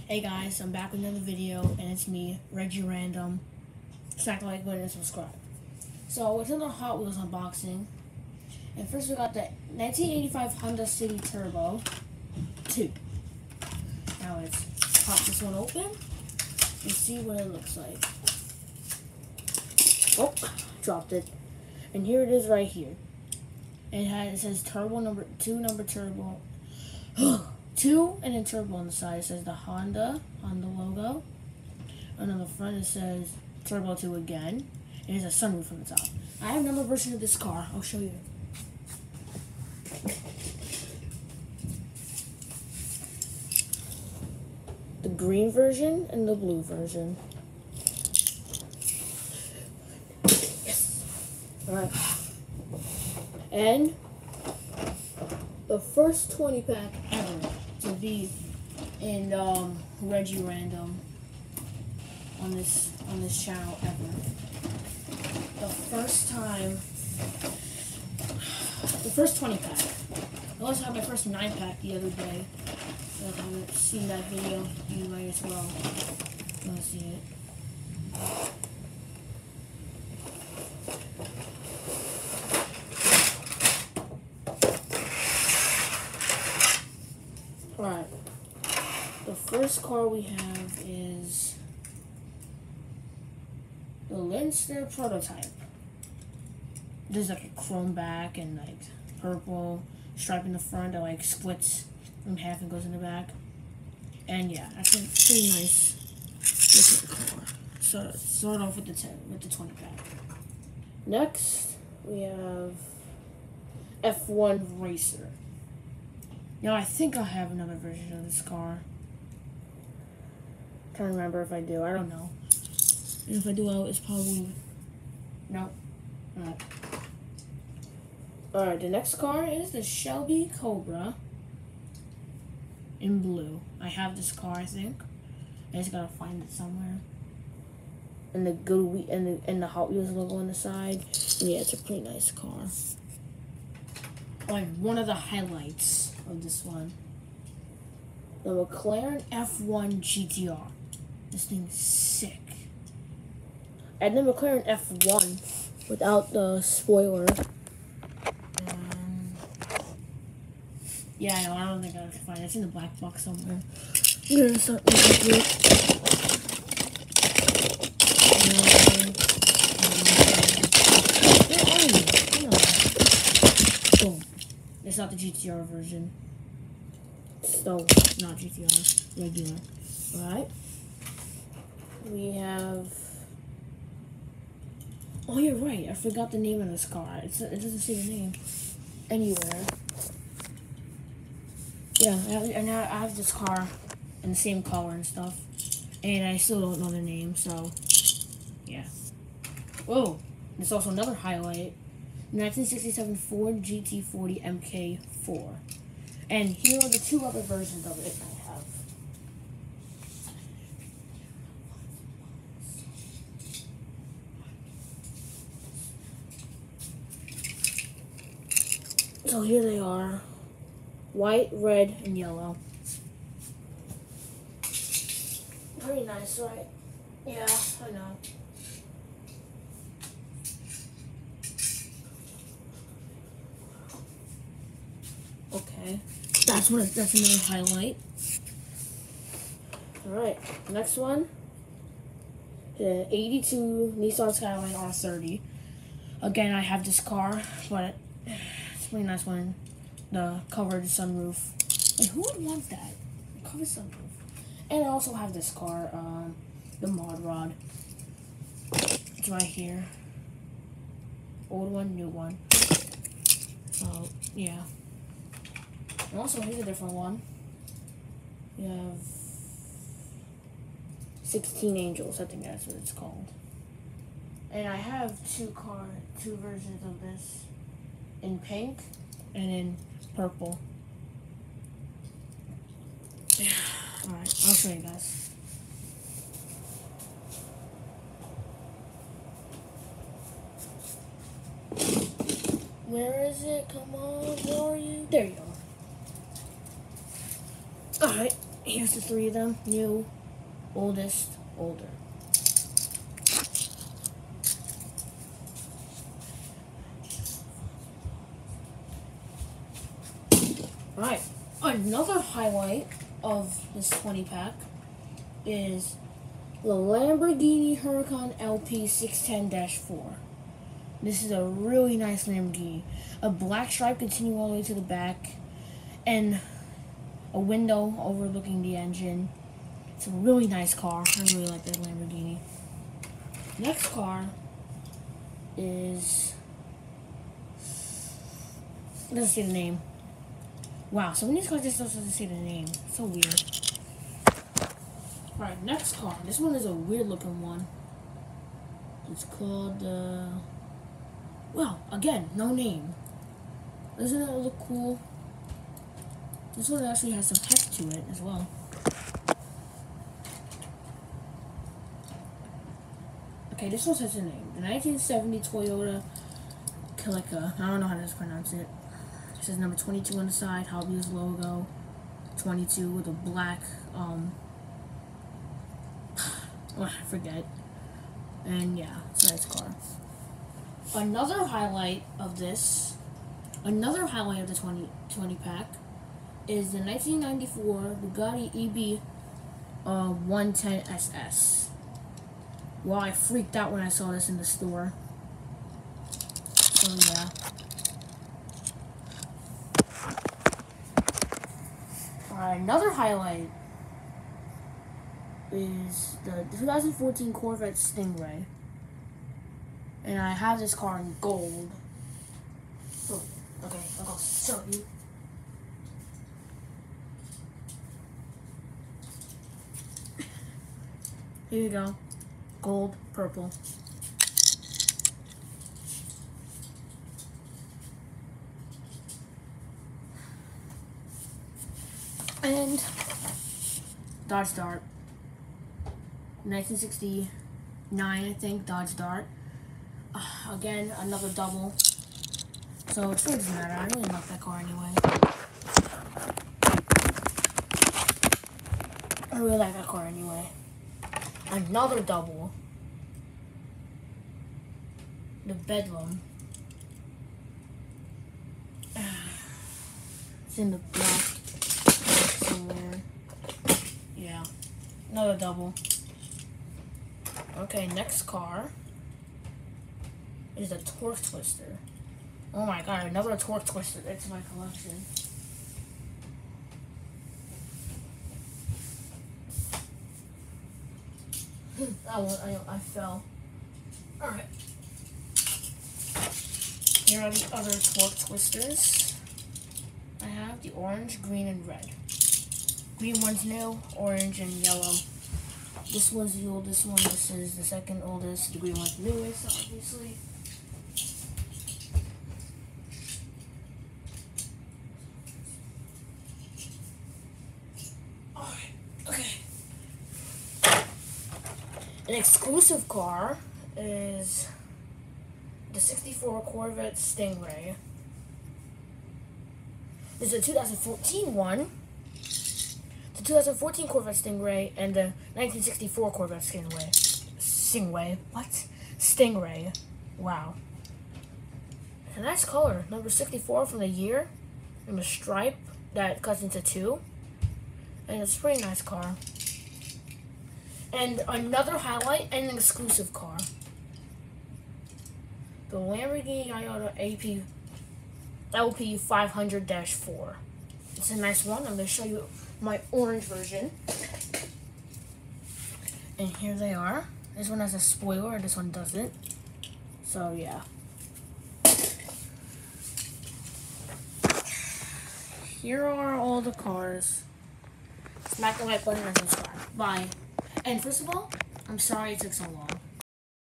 Hey guys, I'm back with another video, and it's me, Reggie Random. Smack the like button and subscribe. So, it's another Hot Wheels unboxing. And first we got the 1985 Honda City Turbo 2. Now let's pop this one open and see what it looks like. Oh, dropped it. And here it is right here. It says turbo number 2, turbo. 2 and then turbo on the side. It says the Honda on the logo. And on the front it says Turbo 2 again. And there's a sunroof on the top. I have another version of this car. I'll show you. The green version and the blue version. Yes. Alright. And the first 20 pack ever to be in Reggie Random on this channel ever. The first 20 pack. I also had my first 9 pack the other day. So if you haven't seen that video, you might as well go see it. Alright, the first car we have is the Lindster Prototype. There's like a chrome back and like purple stripe in the front that like splits in half and goes in the back. And yeah, that's a pretty nice looking car. So start off with the 20 pack. Next, we have F1 Racer. Now, I think I have another version of this car. Trying to remember if I do. I don't know. And if I do, it's probably... No. Alright. Alright, the next car is the Shelby Cobra in blue. I have this car, I think. I just gotta find it somewhere. And the Hot Wheels logo on the side. And yeah, it's a pretty nice car. Like, one of the highlights of this one, the McLaren F1 GTR. This thing's sick. And the McLaren F1 without the spoiler. Yeah, I know. I don't think I can find it. It's in the black box somewhere. I'm gonna start looking through it. Boom. It's not the GTR version. So, not GTR, regular. Alright. We have... Oh, you're right. I forgot the name of this car. It doesn't say the name anywhere. Yeah, and I have this car in the same color and stuff. And I still don't know the name, so... Yeah. Whoa. There's also another highlight. 1967 Ford GT40 MK4. And here are the 2 other versions of it I have. So here they are. White, red, and yellow. Pretty nice, right? Yeah, I know. Okay, that's another highlight. Alright, next one. The 82 Nissan Skyline R30. Again, I have this car, but it's a pretty nice one. The covered sunroof. Like, who would want that? Covered sunroof. And I also have this car, the Mod Rod. It's right here. Old one, new one. So, yeah. And also, here's a different one. We have 16 Angels, I think that's what it's called. And I have two versions of this in pink and in purple. Alright, I'll show you guys. Where is it? Come on, where are you? There you are. Alright, here Here's the three of them. New, oldest, older. Alright, another highlight of this 20 pack is the Lamborghini Huracan LP 610-4. This is a really nice Lamborghini. A black stripe continuing all the way to the back, and a window overlooking the engine. It's a really nice car. I really like that Lamborghini. Next car is... it doesn't say the name. Wow, some of these cars just doesn't say the name. So weird. Alright, next car. This one is a weird looking one. It's called, well, again, no name. Doesn't it look cool? This one actually has some heft to it as well. Okay, this one has a name. The 1970 Toyota Celica. I don't know how to pronounce it. It says number 22 on the side, Hot Wheels logo. 22 with a black, I forget. And yeah, it's a nice car. Another highlight of the 20 pack is the 1994 Bugatti EB 110 SS. Wow, I freaked out when I saw this in the store. So yeah. Alright, another highlight is the 2014 Corvette Stingray. And I have this car in gold. Oh, okay, I'll go show you. Here you go. Gold, purple. And Dodge Dart. 1969, I think, Dodge Dart. Again, another double. So it really doesn't matter. I really like that car anyway. I really like that car anyway. Another double. The Bedlam. It's in the black somewhere. Yeah. Another double. Okay, next car is a Torque Twister. Oh my god, another Torque Twister. It's my collection. I fell. Alright. Here are the other Torque Twisters. I have the orange, green, and red. Green one's new, orange, and yellow. This one's the oldest one. This is the second oldest. The green one's newest, obviously. Alright, okay. An exclusive car is the 64 Corvette Stingray. This is a 2014 one. The 2014 Corvette Stingray and the 1964 Corvette Stingray. What? Stingray. Wow. A nice color. Number 64 from the year. And a stripe that cuts into two. And it's a pretty nice car. And another highlight and an exclusive car. The Lamborghini Gallardo LP 500-4. It's a nice one. I'm going to show you my orange version. And here they are. This one has a spoiler, this one doesn't. So yeah. Here are all the cars. Smack the like button and subscribe. Bye. And first of all, I'm sorry it took so long.